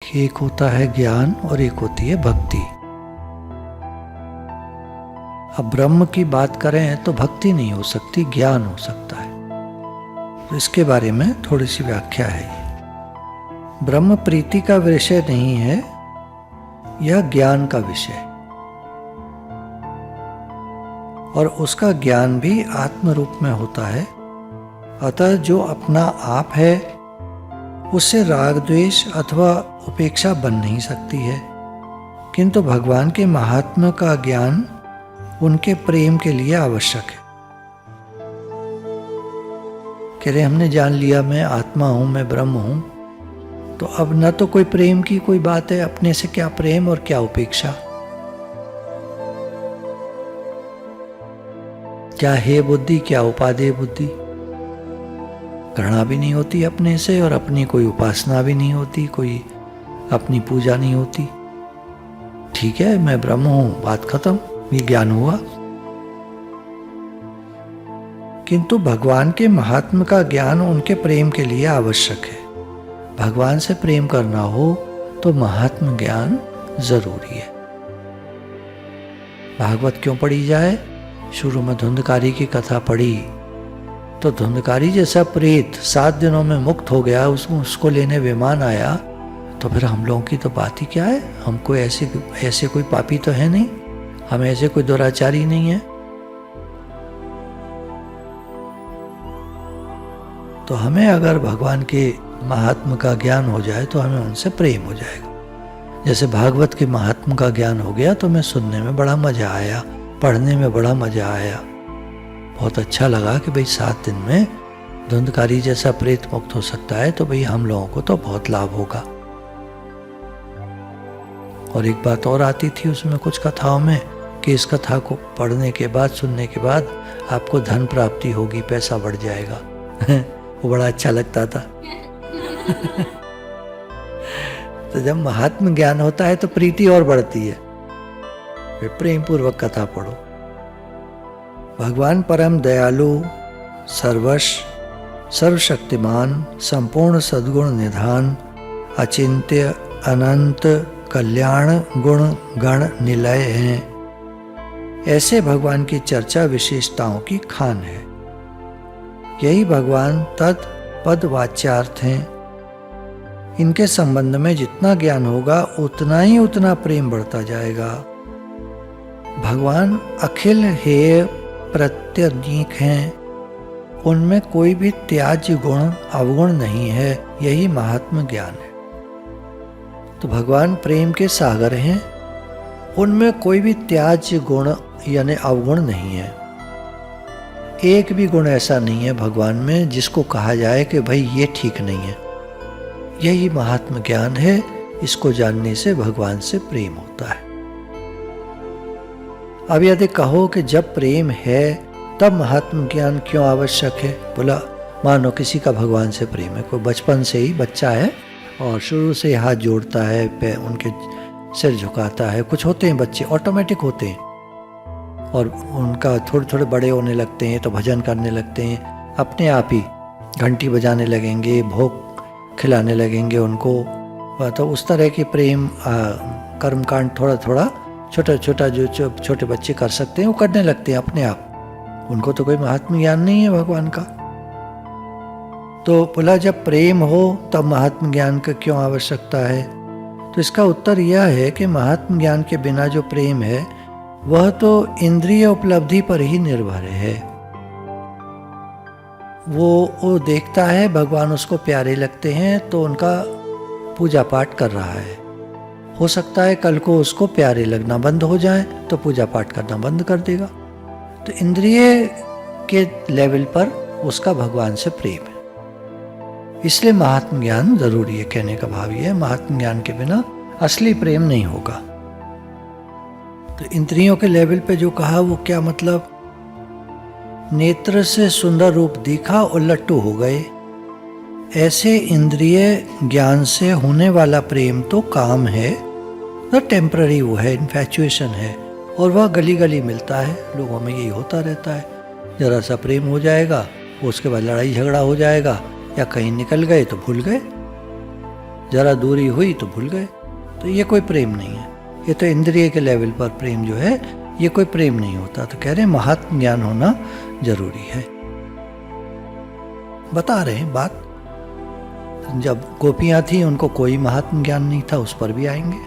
कि एक होता है ज्ञान और एक होती है भक्ति। अब ब्रह्म की बात करें तो भक्ति नहीं हो सकती, ज्ञान हो सकता है। तो इसके बारे में थोड़ी सी व्याख्या है। ये ब्रह्म प्रीति का विषय नहीं है, यह ज्ञान का विषय, और उसका ज्ञान भी आत्म रूप में होता है। अतः जो अपना आप है उससे राग द्वेष अथवा उपेक्षा बन नहीं सकती है, किंतु भगवान के महात्म्य का ज्ञान उनके प्रेम के लिए आवश्यक है। कह रहे हमने जान लिया मैं आत्मा हूं, मैं ब्रह्म हूं, तो अब न तो कोई प्रेम की कोई बात है, अपने से क्या प्रेम और क्या उपेक्षा। क्या हे बुद्धि, क्या उपादेय बुद्धि। घृणा भी नहीं होती अपने से और अपनी कोई उपासना भी नहीं होती, कोई अपनी पूजा नहीं होती। ठीक है, मैं ब्रह्म हूं, बात खत्म, ये ज्ञान हुआ। किंतु भगवान के महात्म्य का ज्ञान उनके प्रेम के लिए आवश्यक है। भगवान से प्रेम करना हो तो महात्म्य ज्ञान जरूरी है। भागवत क्यों पढ़ी जाए? शुरू में धुंधकारी की कथा पढ़ी तो धुंधकारी जैसा प्रेत 7 दिनों में मुक्त हो गया, उसको लेने विमान आया, तो फिर हम लोगों की तो बात ही क्या है। हमको ऐसे कोई पापी तो है नहीं, हम ऐसे कोई दुराचारी नहीं है। तो हमें अगर भगवान के महात्म्य का ज्ञान हो जाए तो हमें उनसे प्रेम हो जाएगा। जैसे भागवत के महात्म्य का ज्ञान हो गया तो मैं सुनने में बड़ा मजा आया, पढ़ने में बड़ा मजा आया, बहुत अच्छा लगा कि भाई 7 दिन में धुंधकारी जैसा प्रेत मुक्त हो सकता है, तो भाई हम लोगों को तो बहुत लाभ होगा। और एक बात और आती थी उसमें कुछ कथाओं में कि इस कथा को पढ़ने के बाद, सुनने के बाद आपको धन प्राप्ति होगी, पैसा बढ़ जाएगा। वो बड़ा अच्छा लगता था। तो जब महात्म ज्ञान होता है तो प्रीति और बढ़ती है, फिर प्रेम पूर्वक कथा पढ़ो। भगवान परम दयालु, सर्वशक्तिमान, संपूर्ण सद्गुण निधान, अचिंत्य अनंत कल्याण गुण गण निलय हैं। ऐसे भगवान की चर्चा विशेषताओं की खान है। यही भगवान तत् पद वाच्यार्थ हैं। इनके संबंध में जितना ज्ञान होगा उतना प्रेम बढ़ता जाएगा। भगवान अखिल हेय प्रत्यनीक हैं, उनमें कोई भी त्याज्य गुण अवगुण नहीं है। यही महात्म ज्ञान है। तो भगवान प्रेम के सागर हैं, उनमें कोई भी त्याज्य गुण यानी अवगुण नहीं है। एक भी गुण ऐसा नहीं है भगवान में जिसको कहा जाए कि भाई ये ठीक नहीं है। यही महात्म ज्ञान है। इसको जानने से भगवान से प्रेम होता है। अब यदि कहो कि जब प्रेम है तब महात्म ज्ञान क्यों आवश्यक है? बोला मानो किसी का भगवान से प्रेम है, कोई बचपन से ही बच्चा है और शुरू से हाथ जोड़ता है, उनके सिर झुकाता है। कुछ होते हैं बच्चे ऑटोमेटिक होते हैं और उनका थोड़े थोड़े बड़े होने लगते हैं तो भजन करने लगते हैं, अपने आप ही घंटी बजाने लगेंगे, भोग खिलाने लगेंगे उनको। तो उस तरह के प्रेम कर्मकांड थोड़ा थोड़ा छोटा छोटा जो छोटे बच्चे कर सकते हैं वो करने लगते हैं अपने आप। उनको तो कोई महात्म ज्ञान नहीं है भगवान का। तो बोला जब प्रेम हो तब महात्म ज्ञान का क्यों आवश्यकता है? तो इसका उत्तर यह है कि महात्म ज्ञान के बिना जो प्रेम है वह तो इंद्रिय उपलब्धि पर ही निर्भर है। वो देखता है भगवान उसको प्यारे लगते हैं तो उनका पूजा पाठ कर रहा है। हो सकता है कल को उसको प्यारे लगना बंद हो जाए तो पूजा पाठ करना बंद कर देगा। तो इंद्रिय के लेवल पर उसका भगवान से प्रेम है। इसलिए महात्म ज्ञान जरूरी है। कहने का भाव यह है, महात्म ज्ञान के बिना असली प्रेम नहीं होगा। तो इंद्रियों के लेवल पे जो कहा वो क्या मतलब? नेत्र से सुंदर रूप दिखा और लट्टू हो गए। ऐसे इंद्रिय ज्ञान से होने वाला प्रेम तो काम है, तो टेम्पररी वो है, इन्फैचुएशन है, और वह गली गली मिलता है। लोगों में यही होता रहता है, जरा सा प्रेम हो जाएगा, उसके बाद लड़ाई झगड़ा हो जाएगा, या कहीं निकल गए तो भूल गए। जरा दूरी हुई तो भूल गए। तो ये कोई प्रेम नहीं है, ये तो इंद्रिय के लेवल पर प्रेम जो है ये कोई प्रेम नहीं होता। तो कह रहे हैं महात्म ज्ञान होना जरूरी है। बता रहे हैं बात, जब गोपियां थी उनको कोई महात्म ज्ञान नहीं था, उस पर भी आएंगे।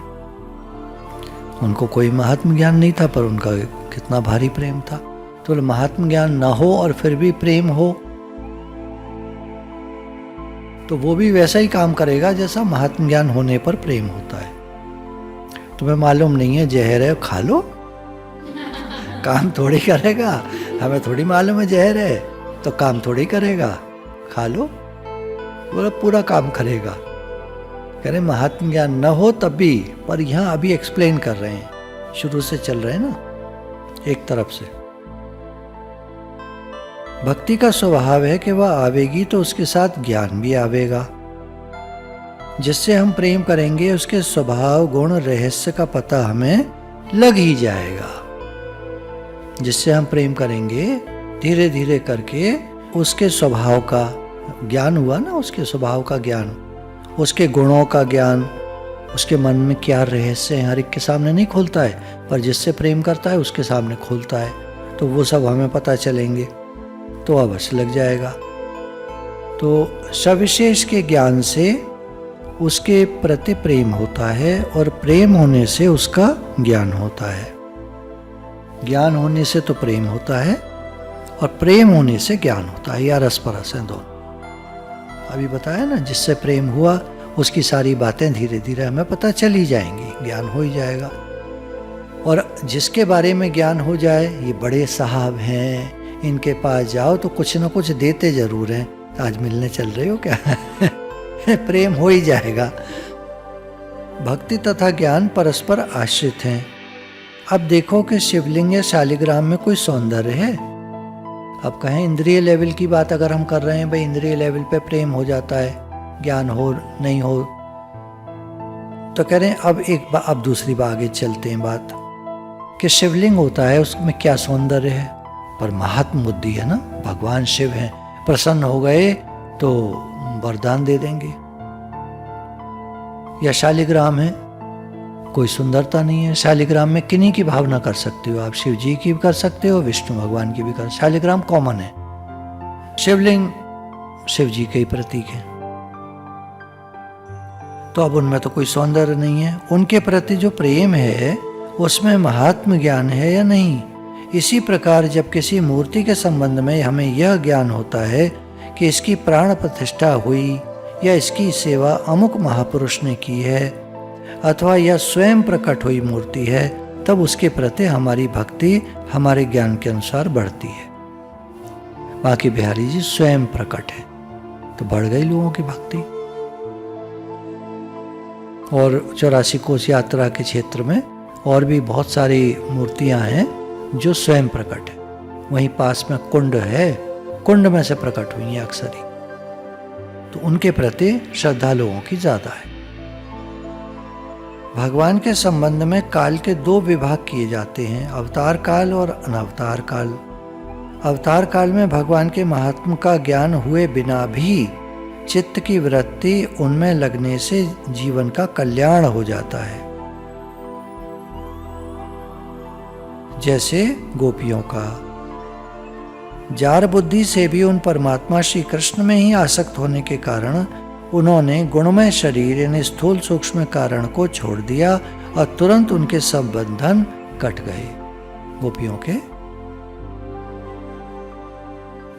उनको कोई महात्म ज्ञान नहीं था पर उनका कितना भारी प्रेम था। तो महात्म ज्ञान ना हो और फिर भी प्रेम हो तो वो भी वैसा ही काम करेगा जैसा महात्म ज्ञान होने पर प्रेम होता है। तुम्हें मालूम नहीं है जहर है, खा लो, काम थोड़ी करेगा। हमें थोड़ी मालूम है जहर है तो काम थोड़ी करेगा, खा लो, बोला पूरा काम करेगा। कह रहे महात्म ज्ञान न हो तब भी, पर यहाँ अभी एक्सप्लेन कर रहे हैं, शुरू से चल रहे हैं ना एक तरफ से। भक्ति का स्वभाव है कि वह आवेगी तो उसके साथ ज्ञान भी आवेगा। जिससे हम प्रेम करेंगे उसके स्वभाव गुण रहस्य का पता हमें लग ही जाएगा। जिससे हम प्रेम करेंगे धीरे धीरे करके उसके स्वभाव का ज्ञान हुआ ना, उसके स्वभाव का ज्ञान, उसके गुणों का ज्ञान, उसके मन में क्या रहस्य है हर एक के सामने नहीं खुलता है, पर जिससे प्रेम करता है उसके सामने खुलता है। तो वो सब हमें पता चलेंगे तो अवश्य लग जाएगा। तो सविशेष के ज्ञान से उसके प्रति प्रेम होता है और प्रेम होने से उसका ज्ञान होता है। ज्ञान होने से तो प्रेम होता है और प्रेम होने से ज्ञान होता है, या रसपरस है दोनों। अभी बताया ना, जिससे प्रेम हुआ उसकी सारी बातें धीरे धीरे हमें पता चली जाएंगी, ज्ञान हो ही जाएगा। और जिसके बारे में ज्ञान हो जाए, ये बड़े साहब हैं, इनके पास जाओ तो कुछ ना कुछ देते जरूर हैं, आज मिलने चल रहे हो क्या? प्रेम हो ही जाएगा। भक्ति तथा ज्ञान परस्पर आश्रित हैं। अब देखो कि शिवलिंग या शालिग्राम में कोई सौंदर्य है। अब कहें इंद्रिय लेवल की बात अगर हम कर रहे हैं, भाई इंद्रिय लेवल पे प्रेम हो जाता है, ज्ञान हो नहीं हो, तो कह रहे हैं अब दूसरी बात आगे चलते हैं बात कि शिवलिंग होता है उसमें क्या सौंदर्य है, पर महात्म बुद्धि है ना, भगवान शिव हैं, प्रसन्न हो गए तो वरदान दे देंगे। या शालिग्राम है, कोई सुंदरता नहीं है। शालिग्राम में किन्हीं की भावना कर सकते हो आप, शिव जी की भी कर सकते हो, विष्णु भगवान की भी कर। शालिग्राम कॉमन है, शिवलिंग शिव जी के ही प्रतीक है। तो अब उनमें तो कोई सौंदर्य नहीं है। उनके प्रति जो प्रेम है उसमें महात्म ज्ञान है या नहीं। इसी प्रकार जब किसी मूर्ति के संबंध में हमें यह ज्ञान होता है कि इसकी प्राण प्रतिष्ठा हुई या इसकी सेवा अमुक महापुरुष ने की है अथवा यह स्वयं प्रकट हुई मूर्ति है, तब उसके प्रति हमारी भक्ति हमारे ज्ञान के अनुसार बढ़ती है। बाकी बिहारी जी स्वयं प्रकट है तो बढ़ गई लोगों की भक्ति। और 84 कोस यात्रा के क्षेत्र में और भी बहुत सारी मूर्तियां हैं जो स्वयं प्रकट है। वहीं पास में कुंड है, कुंड में से प्रकट हुई हैं अक्सर ही, तो उनके प्रति श्रद्धा लोगों की ज्यादा है। भगवान के संबंध में काल के दो विभाग किए जाते हैं, अवतार काल और अनवतार काल। अवतार काल में भगवान के महात्म का ज्ञान हुए बिना भी चित्त की वृत्ति उनमें लगने से जीवन का कल्याण हो जाता है। जैसे गोपियों का जार बुद्धि से भी उन परमात्मा श्री कृष्ण में ही आसक्त होने के कारण उन्होंने गुणमय शरीर यानी स्थूल सूक्ष्म कारण को छोड़ दिया और तुरंत उनके सब बंधन कट गए। गोपियों के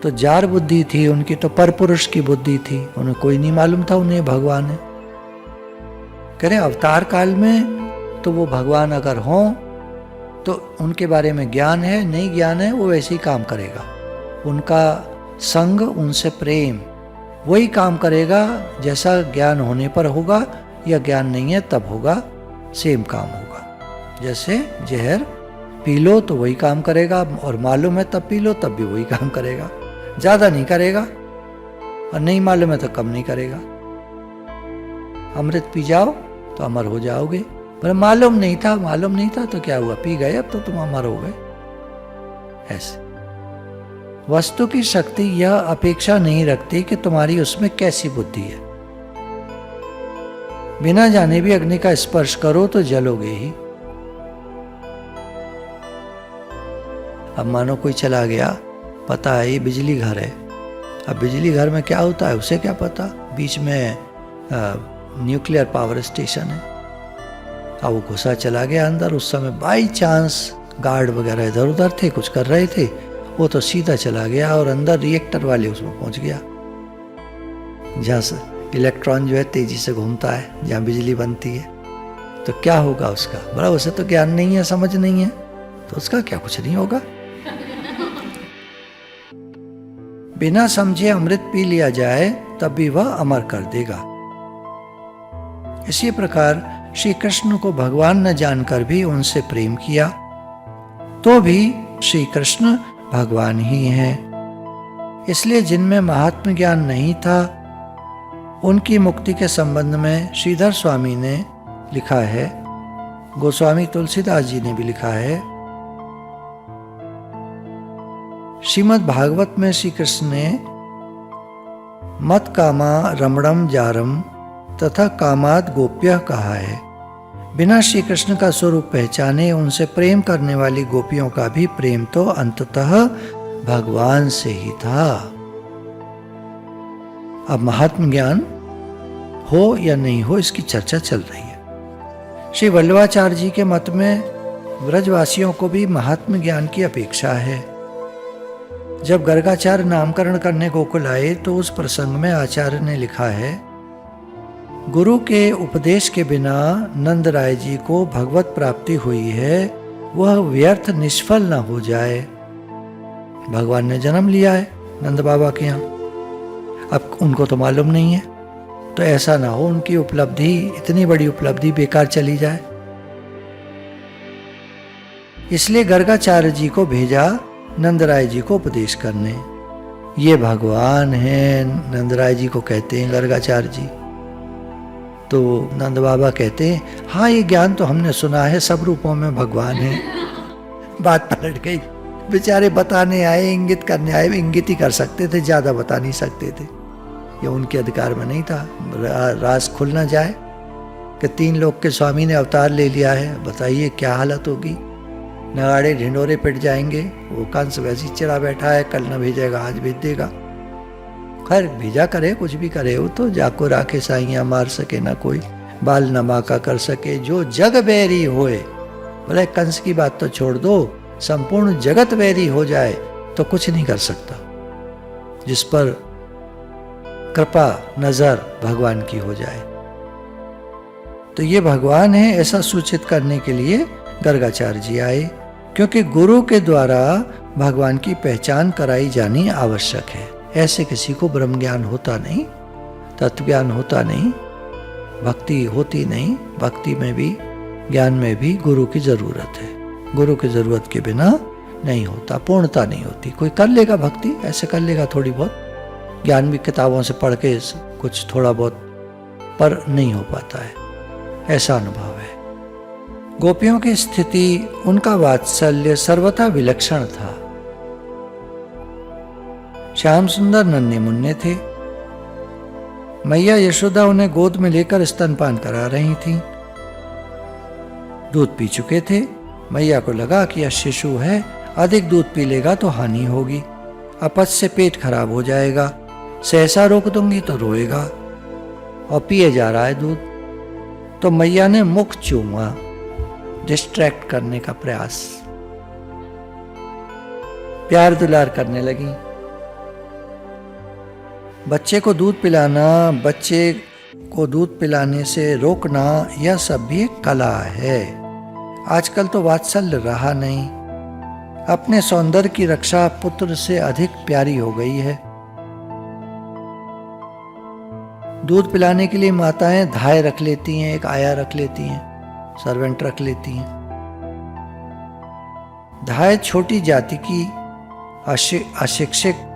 तो जार बुद्धि थी उनकी, तो परपुरुष की बुद्धि थी, उन्हें कोई नहीं मालूम था उन्हें भगवान है। कह रहे अवतार काल में तो वो भगवान अगर हों तो उनके बारे में ज्ञान है, नहीं ज्ञान है, वो वैसे ही काम करेगा। उनका संग, उनसे प्रेम वही काम करेगा जैसा ज्ञान होने पर होगा, या ज्ञान नहीं है तब होगा, सेम काम होगा। जैसे जहर पी लो तो वही काम करेगा, और मालूम है तब पी लो तब भी वही काम करेगा, ज़्यादा नहीं करेगा, और नहीं मालूम है तो कम नहीं करेगा। अमृत पी जाओ तो अमर हो जाओगे, पर मालूम नहीं था तो क्या हुआ, पी गए अब तो तुम अमर हो गए। ऐसे वस्तु की शक्ति यह अपेक्षा नहीं रखती कि तुम्हारी उसमें कैसी बुद्धि है। बिना जाने भी अग्नि का स्पर्श करो तो जलोगे ही। अब मानो कोई चला गया, पता है ये बिजली घर है, अब बिजली घर में क्या होता है उसे क्या पता, बीच में न्यूक्लियर पावर स्टेशन है। अब वो घुसा चला गया अंदर, उस समय बाई चांस गार्ड वगैरह इधर उधर थे, कुछ कर रहे थे, वो तो सीधा चला गया और अंदर रिएक्टर वाले उसमें पहुंच गया, जहाँ से इलेक्ट्रॉन जो है तेजी से घूमता है, जहाँ बिजली बनती है। तो क्या होगा उसका? बड़ा उसे तो ज्ञान नहीं है, समझ नहीं है, तो उसका क्या कुछ नहीं होगा। बिना समझे अमृत पी लिया जाए तब भी वह अमर कर देगा। इसी प्रकार श्री कृष्ण को भगवान न जानकर भी उनसे प्रेम किया, तो भी श्री कृष्ण भगवान ही हैं। इसलिए जिनमें महात्म ज्ञान नहीं था, उनकी मुक्ति के संबंध में श्रीधर स्वामी ने लिखा है, गोस्वामी तुलसीदास जी ने भी लिखा है। श्रीमद् भागवत में श्री कृष्ण ने मत कामा रमणम जारम तथा कामाद गोप्य कहा है। बिना श्री कृष्ण का स्वरूप पहचाने उनसे प्रेम करने वाली गोपियों का भी प्रेम तो अंततः भगवान से ही था। अब महात्म ज्ञान हो या नहीं हो, इसकी चर्चा चल रही है। श्री वल्लभाचार्य जी के मत में ब्रजवासियों को भी महात्म ज्ञान की अपेक्षा है। जब गर्गाचार्य नामकरण करने गोकुल आए तो उस प्रसंग में आचार्य ने लिखा है, गुरु के उपदेश के बिना नंद राय जी को भगवत प्राप्ति हुई है, वह व्यर्थ निष्फल न हो जाए। भगवान ने जन्म लिया है नंद बाबा के यहाँ, अब उनको तो मालूम नहीं है, तो ऐसा ना हो उनकी उपलब्धि, इतनी बड़ी उपलब्धि बेकार चली जाए। इसलिए गर्गाचार्य जी को भेजा नंद राय जी को उपदेश करने। ये भगवान हैं, नंद राय जी को कहते हैं गर्गाचार्य जी। तो नंद बाबा कहते हैं, हाँ ये ज्ञान तो हमने सुना है, सब रूपों में भगवान है। बात पलट गई, बेचारे बताने आए, इंगित करने आए, इंगित ही कर सकते थे, ज्यादा बता नहीं सकते थे, ये उनके अधिकार में नहीं था। राज खुल ना जाए कि 3 लोक के स्वामी ने अवतार ले लिया है, बताइए क्या हालत होगी, नगाड़े ढिंडोरे पिट जाएंगे। वो कंस वैसे ही चिड़ा बैठा है, कल न भेजेगा आज भेज देगा। खैर भेजा करे, कुछ भी करे, वो तो जाको राखे साइयां मार सके ना कोई, बाल नमाका कर सके जो जग बैरी होए। बोले कंस की बात तो छोड़ दो, संपूर्ण जगत बैरी हो जाए तो कुछ नहीं कर सकता, जिस पर कृपा नजर भगवान की हो जाए। तो ये भगवान है ऐसा सूचित करने के लिए गर्गाचार्य जी आए, क्योंकि गुरु के द्वारा भगवान की पहचान कराई जानी आवश्यक है। ऐसे किसी को ब्रह्म ज्ञान होता नहीं, तत्व ज्ञान होता नहीं, भक्ति होती नहीं। भक्ति में भी, ज्ञान में भी गुरु की जरूरत है। गुरु की जरूरत के बिना नहीं होता, पूर्णता नहीं होती। कोई कर लेगा भक्ति, ऐसे कर लेगा थोड़ी बहुत, ज्ञान भी किताबों से पढ़ के कुछ थोड़ा बहुत, पर नहीं हो पाता है, ऐसा अनुभव है। गोपियों की स्थिति, उनका वात्सल्य सर्वथा विलक्षण था। श्याम सुंदर नन्हे मुन्ने थे। मैया यशोदा उन्हें गोद में लेकर स्तनपान करा रही थीं। दूध पी चुके थे। मैया को लगा कि यह शिशु है, अधिक दूध पी लेगा तो हानि होगी, अपच से पेट खराब हो जाएगा, सहसा रोक दूंगी तो रोएगा, और पिए जा रहा है दूध। तो मैया ने मुख चूमा, डिस्ट्रैक्ट करने का प्रयास, प्यार दुलार करने लगी। बच्चे को दूध पिलाना, बच्चे को दूध पिलाने से रोकना, यह सब भी एक कला है। आजकल तो वात्सल्य रहा नहीं। अपने सौंदर्य की रक्षा पुत्र से अधिक प्यारी हो गई है। दूध पिलाने के लिए माताएं धाय रख लेती हैं, एक आया रख लेती हैं, सर्वेंट रख लेती हैं। धाय छोटी जाति की अशिक्षित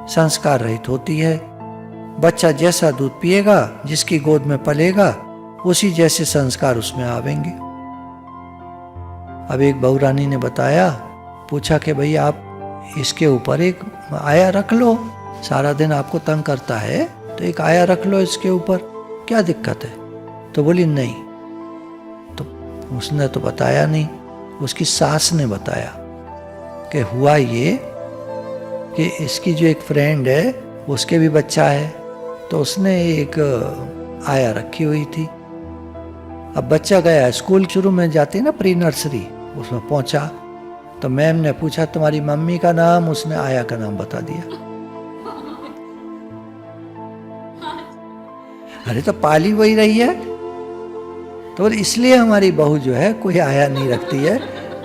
संस्कार रहित होती है। बच्चा जैसा दूध पिएगा, जिसकी गोद में पलेगा, उसी जैसे संस्कार उसमें आवेंगे। अब एक बहुरानी ने बताया, पूछा कि भाई आप इसके ऊपर एक आया रख लो, सारा दिन आपको तंग करता है तो एक आया रख लो इसके ऊपर, क्या दिक्कत है? तो बोली नहीं। तो उसने तो बताया नहीं, उसकी सास ने बताया कि हुआ ये कि इसकी जो एक फ्रेंड है उसके भी बच्चा है, तो उसने एक आया रखी हुई थी। अब बच्चा गया स्कूल, शुरू में जाते हैं ना प्री नर्सरी, उसमें पहुंचा तो मैम ने पूछा तुम्हारी मम्मी का नाम, उसने आया का नाम बता दिया। अरे तो पाली वही रही है, तो इसलिए हमारी बहू जो है कोई आया नहीं रखती है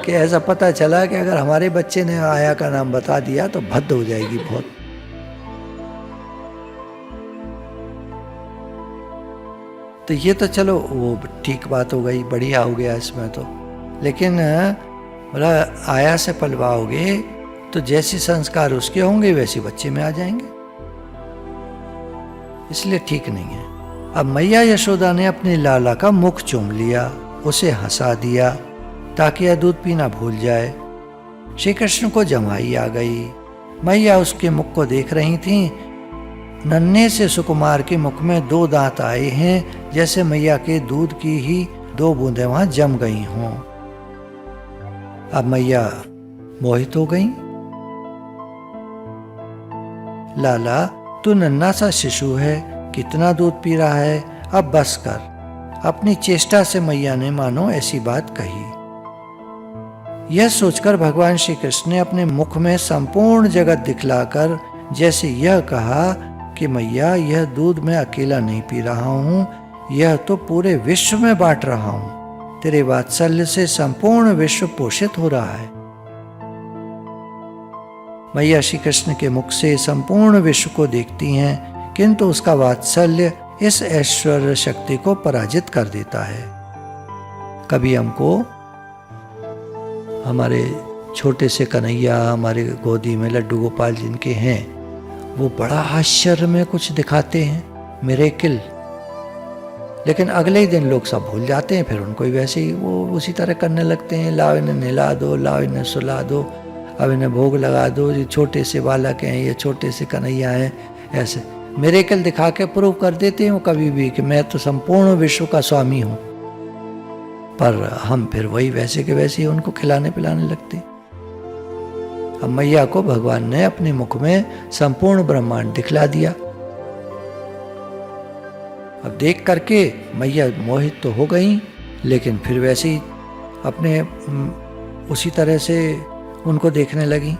कि ऐसा पता चला कि अगर हमारे बच्चे ने आया का नाम बता दिया तो भद्द हो जाएगी बहुत। तो ये तो चलो वो ठीक बात हो गई, बढ़िया हो गया इसमें तो। लेकिन बोला आया से पलवाओगे तो जैसे संस्कार उसके होंगे वैसे बच्चे में आ जाएंगे, इसलिए ठीक नहीं है। अब मैया यशोदा ने अपने लाला का मुख चूम लिया, उसे हंसा दिया ताकि यह दूध पीना भूल जाए। श्री कृष्ण को जमाई आ गई। मैया उसके मुख को देख रही थीं। नन्हे से सुकुमार के मुख में 2 दांत आए हैं, जैसे मैया के दूध की ही 2 बूंदें वहां जम गई हों। अब मैया मोहित हो गई। लाला तू नन्हा सा शिशु है, कितना दूध पी रहा है, अब बस कर। अपनी चेष्टा से मैया ने मानो ऐसी बात कही। यह सोचकर भगवान श्री कृष्ण ने अपने मुख में संपूर्ण जगत दिखलाकर जैसे यह कहा कि मैया यह दूध मैं अकेला नहीं पी रहा हूं, यह तो पूरे विश्व में बांट रहा हूं। तेरे वात्सल्य से संपूर्ण विश्व पोषित हो रहा है। मैया श्री कृष्ण के मुख से संपूर्ण विश्व को देखती हैं, किंतु उसका वात्सल्य इस ऐश्वर्य शक्ति को पराजित कर देता है। कभी हमको हमारे छोटे से कन्हैया, हमारे गोदी में लड्डू गोपाल जिनके हैं, वो बड़ा आश्चर्य में कुछ दिखाते हैं, मिरेकिल, लेकिन अगले ही दिन लोग सब भूल जाते हैं, फिर उनको ही वैसे ही वो उसी तरह करने लगते हैं। लाओ इन्हें नहला दो, लाओ इन्हें सुला दो, अब इन्हें भोग लगा दो, ये छोटे से बालक हैं, ये छोटे से कन्हैया हैं, ऐसे मिरेकल दिखा के प्रूव कर देते हैं कभी भी कि मैं तो संपूर्ण विश्व का स्वामी हूँ। पर हम फिर वही वैसे के वैसे ही उनको खिलाने पिलाने लगते। अब मैया को भगवान ने अपने मुख में संपूर्ण ब्रह्मांड दिखला दिया। अब देख करके मैया मोहित तो हो गई, लेकिन फिर वैसे ही अपने उसी तरह से उनको देखने लगी।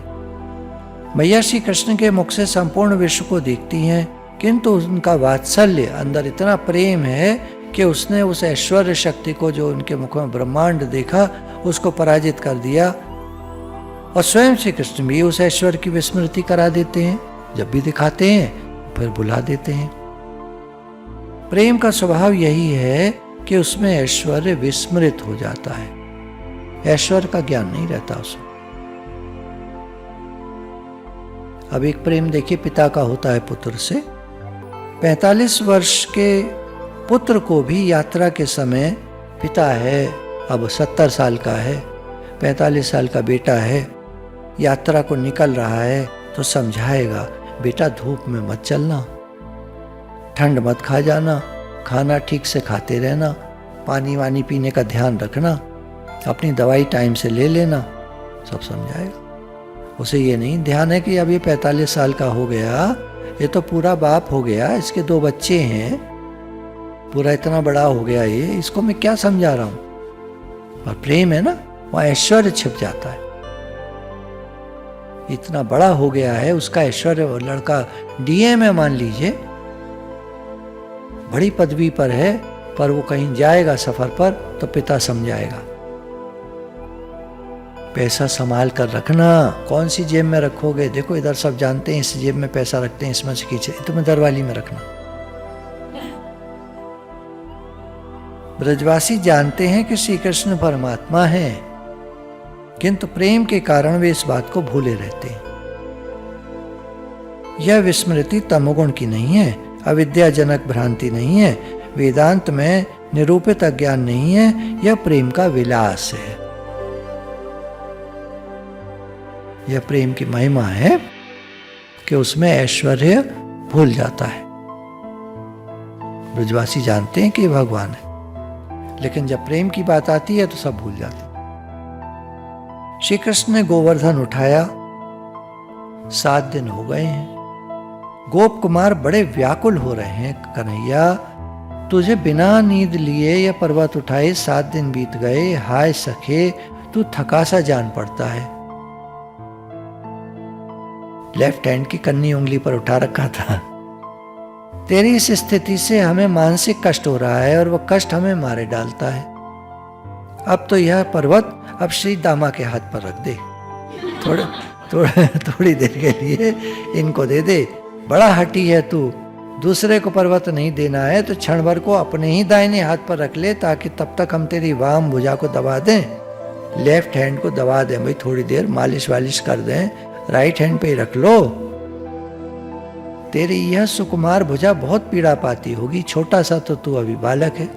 मैया श्री कृष्ण के मुख से संपूर्ण विश्व को देखती हैं, किंतु उनका वात्सल्य, अंदर इतना प्रेम है कि उसने उस ऐश्वर्य शक्ति को जो उनके मुख में ब्रह्मांड देखा उसको पराजित कर दिया। और स्वयं श्री कृष्ण भी उस ऐश्वर्य की विस्मृति करा देते हैं, जब भी दिखाते हैं फिर बुला देते हैं। प्रेम का स्वभाव यही है कि उसमें ऐश्वर्य विस्मृत हो जाता है, ऐश्वर्य का ज्ञान नहीं रहता उसमें। अब एक प्रेम देखिए पिता का होता है पुत्र से। 45 वर्ष के पुत्र को भी यात्रा के समय, पिता है अब 70 साल का है, 45 साल का बेटा है, यात्रा को निकल रहा है, तो समझाएगा बेटा धूप में मत चलना, ठंड मत खा जाना, खाना ठीक से खाते रहना, पानी वानी पीने का ध्यान रखना, अपनी दवाई टाइम से ले लेना, सब समझाएगा। उसे ये नहीं ध्यान है कि अब ये 45 साल का हो गया, ये तो पूरा बाप हो गया, इसके 2 बच्चे हैं, पूरा इतना बड़ा हो गया ये, इसको मैं क्या समझा रहा हूं। और प्रेम है ना, वहां ऐश्वर्य छिप जाता है। इतना बड़ा हो गया है उसका ऐश्वर्य, और लड़का डीएम है मान लीजिए, बड़ी पदवी पर है, पर वो कहीं जाएगा सफर पर तो पिता समझाएगा पैसा संभाल कर रखना, कौन सी जेब में रखोगे, देखो इधर सब जानते हैं इस जेब में पैसा रखते हैं, इसमें से खींचे, तुम्हें दरवाली में रखना। ब्रजवासी जानते हैं कि श्री कृष्ण परमात्मा है, किंतु प्रेम के कारण वे इस बात को भूले रहते हैं। यह विस्मृति तमोगुण की नहीं है, अविद्याजनक भ्रांति नहीं है, वेदांत में निरूपित अज्ञान नहीं है, यह प्रेम का विलास है। यह प्रेम की महिमा है कि उसमें ऐश्वर्य भूल जाता है। ब्रजवासी जानते हैं कि भगवान है। लेकिन जब प्रेम की बात आती है तो सब भूल जाते। श्री कृष्ण ने गोवर्धन उठाया, 7 दिन हो गए हैं। गोप कुमार बड़े व्याकुल हो रहे हैं, कन्हैया तुझे बिना नींद लिए यह पर्वत उठाए 7 दिन बीत गए, हाय सखे तू थका सा जान पड़ता है। लेफ्ट हैंड की कन्नी उंगली पर उठा रखा था। तेरी इस स्थिति से हमें मानसिक कष्ट हो रहा है और वह कष्ट हमें मारे डालता है। अब तो यह पर्वत अब श्री दामा के हाथ पर रख दे, थोड़ी देर के लिए इनको दे दे। बड़ा हठी है तू, दूसरे को पर्वत नहीं देना है तो क्षण भर को अपने ही दाहिने हाथ पर रख ले, ताकि तब तक हम तेरी वाम भुजा को दबा दें, लेफ्ट हैंड को दबा दें। भाई थोड़ी देर मालिश वालिश कर दें, राइट हैंड पे ही रख लो। तेरी यह सुकुमार भुजा बहुत पीड़ा पाती होगी। छोटा सा तो तू अभी बालक है,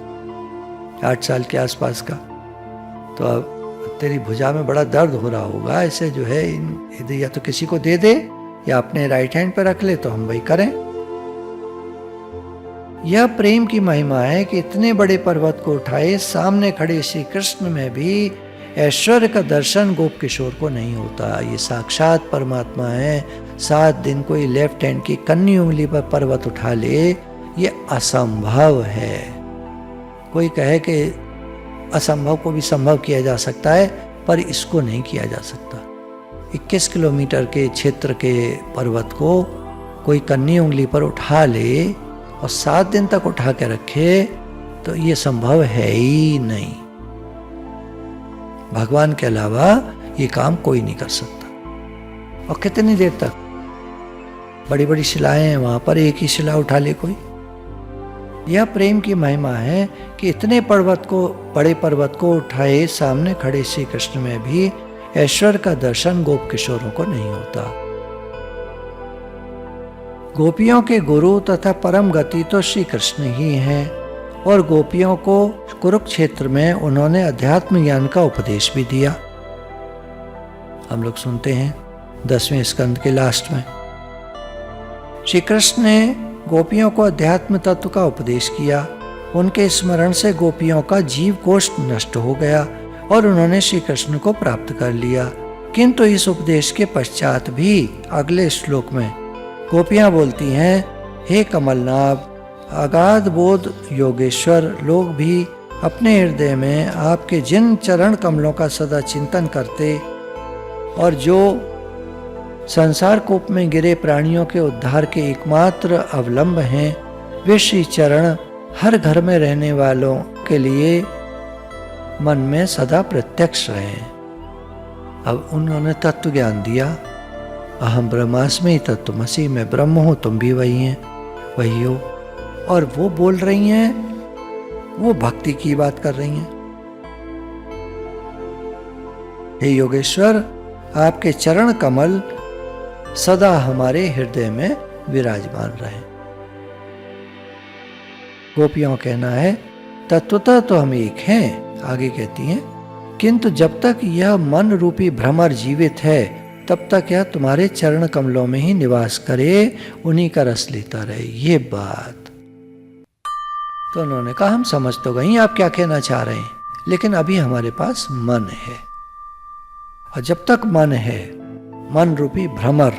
8 साल के आसपास का, तो अब तेरी भुजा में बड़ा दर्द हो रहा होगा। ऐसे जो है इधर या तो किसी को दे दे या अपने राइट हैंड पे रख ले, तो हम वही करें। यह प्रेम की महिमा है कि इतने बड़े पर्वत को उठाए सामने खड़े श्री कृष्ण में भी ऐश्वर्य का दर्शन गोप किशोर को नहीं होता। ये साक्षात परमात्मा है। 7 दिन कोई लेफ्ट हैंड की कन्नी उंगली पर पर्वत उठा ले, ये असंभव है। कोई कहे कि असंभव को भी संभव किया जा सकता है, पर इसको नहीं किया जा सकता। 21 किलोमीटर के क्षेत्र के पर्वत को कोई कन्नी उंगली पर उठा ले और 7 दिन तक उठा के रखे, तो ये संभव है ही नहीं। भगवान के अलावा ये काम कोई नहीं कर सकता। और कितनी देर तक? बड़ी बड़ी शिलाएं हैं, वहां पर एक ही शिला उठा ले कोई। यह प्रेम की महिमा है कि इतने बड़े पर्वत को उठाए सामने खड़े श्री कृष्ण में भी ऐश्वर्य का दर्शन गोप किशोरों को नहीं होता। गोपियों के गुरु तथा परम गति तो श्री कृष्ण ही हैं, और गोपियों को कुरुक्षेत्र में उन्होंने अध्यात्म ज्ञान का उपदेश भी दिया। हम लोग सुनते हैं 10वें स्कंद के लास्ट में श्री कृष्ण ने गोपियों को अध्यात्म तत्व का उपदेश किया। उनके स्मरण से गोपियों का जीव कोष नष्ट हो गया और उन्होंने श्री कृष्ण को प्राप्त कर लिया। किंतु इस उपदेश के पश्चात भी अगले श्लोक में गोपियां बोलती हैं, हे कमलनाभ, अगाध बोध योगेश्वर लोग भी अपने हृदय में आपके जिन चरण कमलों का सदा चिंतन करते और जो संसार कोप में गिरे प्राणियों के उद्धार के एकमात्र अवलंब हैं, वे श्री चरण हर घर में रहने वालों के लिए मन में सदा प्रत्यक्ष रहे। अब उन्होंने तत्व ज्ञान दिया, अहम ब्रह्मास्मि तत्त्वमसि, मैं ब्रह्म हूँ, तुम भी वही हैं, वही हो। और वो बोल रही हैं, वो भक्ति की बात कर रही हैं। हे योगेश्वर, आपके चरण कमल सदा हमारे हृदय में विराजमान रहे। गोपियों कहना है, तत्वतः तो हम एक हैं। आगे कहती हैं, किंतु जब तक यह मन रूपी भ्रमर जीवित है, तब तक यह तुम्हारे चरण कमलों में ही निवास करे, उन्हीं का रस लेता रहे। ये बात तो उन्होंने कहा, हम समझ तो गई आप क्या कहना चाह रहे हैं, लेकिन अभी हमारे पास मन है, और जब तक मन है, मन रूपी भ्रमर,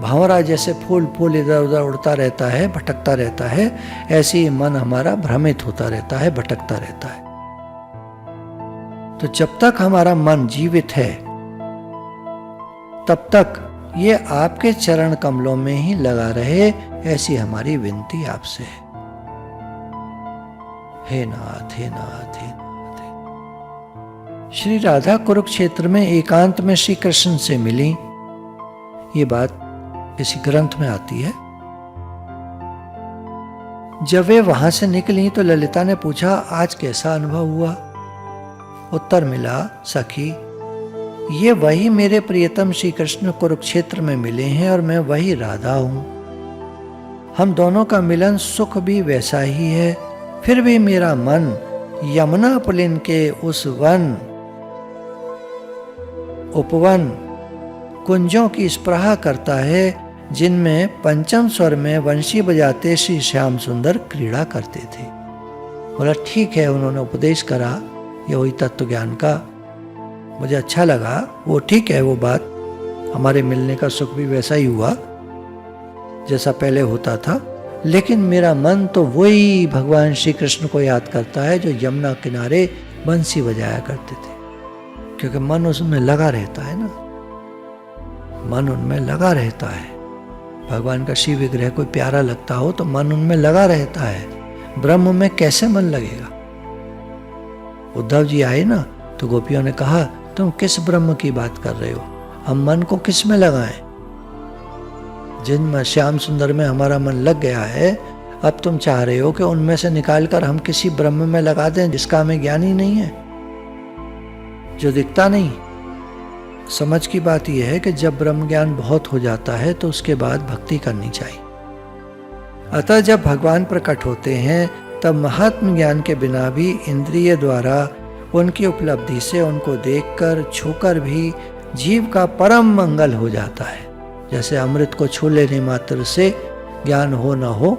भंवरा जैसे फूल इधर उधर उड़ता रहता है, भटकता रहता है, ऐसे ही मन हमारा भ्रमित होता रहता है, भटकता रहता है। तो जब तक हमारा मन जीवित है, तब तक ये आपके चरण कमलों में ही लगा रहे, ऐसी हमारी विनती आपसे है। हे नाथ, हे नाथ, हे नाथ, हे। श्री राधा कुरुक्षेत्र में एकांत में श्री कृष्ण से मिली। ये बात किसी ग्रंथ में आती है। जब वे वहां से निकली तो ललिता ने पूछा, आज कैसा अनुभव हुआ? उत्तर मिला, सखी, ये वही मेरे प्रियतम श्री कृष्ण कुरुक्षेत्र में मिले हैं और मैं वही राधा हूं। हम दोनों का मिलन सुख भी वैसा ही है। फिर भी मेरा मन यमुना पुलिन के उस उपवन कुंजों की स्पृहा करता है, जिनमें पंचम स्वर में वंशी बजाते श्री श्याम सुंदर क्रीड़ा करते थे। बोला ठीक है, उन्होंने उपदेश करा ये वही तत्व ज्ञान का, मुझे अच्छा लगा, वो ठीक है, वो बात, हमारे मिलने का सुख भी वैसा ही हुआ जैसा पहले होता था। लेकिन मेरा मन तो वही भगवान श्री कृष्ण को याद करता है जो यमुना किनारे बंसी बजाया करते थे, क्योंकि मन उसमें लगा रहता है ना, मन उनमें लगा रहता है। भगवान का शिव विग्रह कोई प्यारा लगता हो तो मन उनमें लगा रहता है। ब्रह्म में कैसे मन लगेगा? उद्धव जी आए ना तो गोपियों ने कहा तुम किस ब्रह्म की बात कर रहे हो, हम मन को किस में लगाएं? जिनमें श्याम सुंदर में हमारा मन लग गया है, अब तुम चाह रहे हो कि उनमें से निकालकर हम किसी ब्रह्म में लगा दें जिसका हमें ज्ञान ही नहीं है, जो दिखता नहीं। समझ की बात यह है कि जब ब्रह्म ज्ञान बहुत हो जाता है तो उसके बाद भक्ति करनी चाहिए। अतः जब भगवान प्रकट होते हैं तब महात्म ज्ञान के बिना भी इंद्रिय द्वारा उनकी उपलब्धि से उनको देखकर छूकर भी जीव का परम मंगल हो जाता है। जैसे अमृत को छू लेने मात्र से ज्ञान हो न हो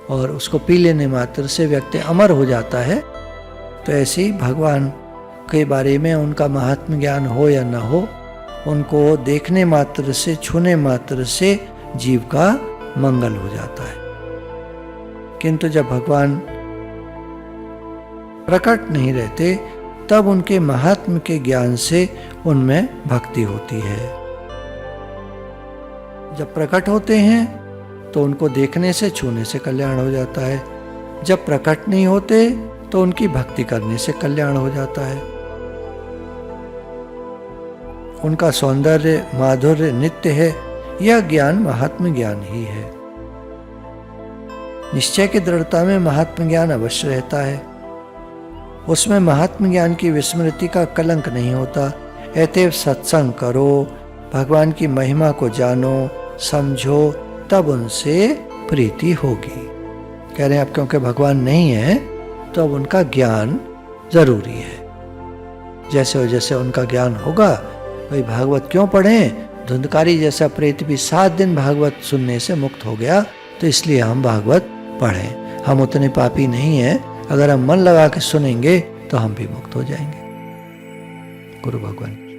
और उसको पी लेने मात्र से व्यक्ति अमर हो जाता है, तो ऐसे ही भगवान के बारे में उनका महात्म ज्ञान हो या न हो, उनको देखने मात्र से, छूने मात्र से जीव का मंगल हो जाता है। किंतु जब भगवान प्रकट नहीं रहते तब उनके महात्म के ज्ञान से उनमें भक्ति होती है। जब प्रकट होते हैं तो उनको देखने से, छूने से कल्याण हो जाता है। जब प्रकट नहीं होते तो उनकी भक्ति करने से कल्याण हो जाता है। उनका सौंदर्य, माधुर्य नित्य है, यह ज्ञान महात्म ज्ञान ही है। निश्चय की दृढ़ता में महात्म ज्ञान अवश्य रहता है, उसमें महात्म ज्ञान की विस्मृति का कलंक नहीं होता। अतएव सत्संग करो, भगवान की महिमा को जानो, समझो, तब उनसे प्रीति होगी। कह रहे हैं अब क्योंकि भगवान नहीं है तो अब उनका ज्ञान जरूरी है। जैसे जैसे उनका ज्ञान होगा, भाई भागवत क्यों पढ़ें? धुंधकारी जैसा प्रेत भी 7 दिन भागवत सुनने से मुक्त हो गया, तो इसलिए हम भागवत पढ़ें। हम उतने पापी नहीं हैं, अगर हम मन लगा के सुनेंगे तो हम भी मुक्त हो जाएंगे। गुरु भगवान।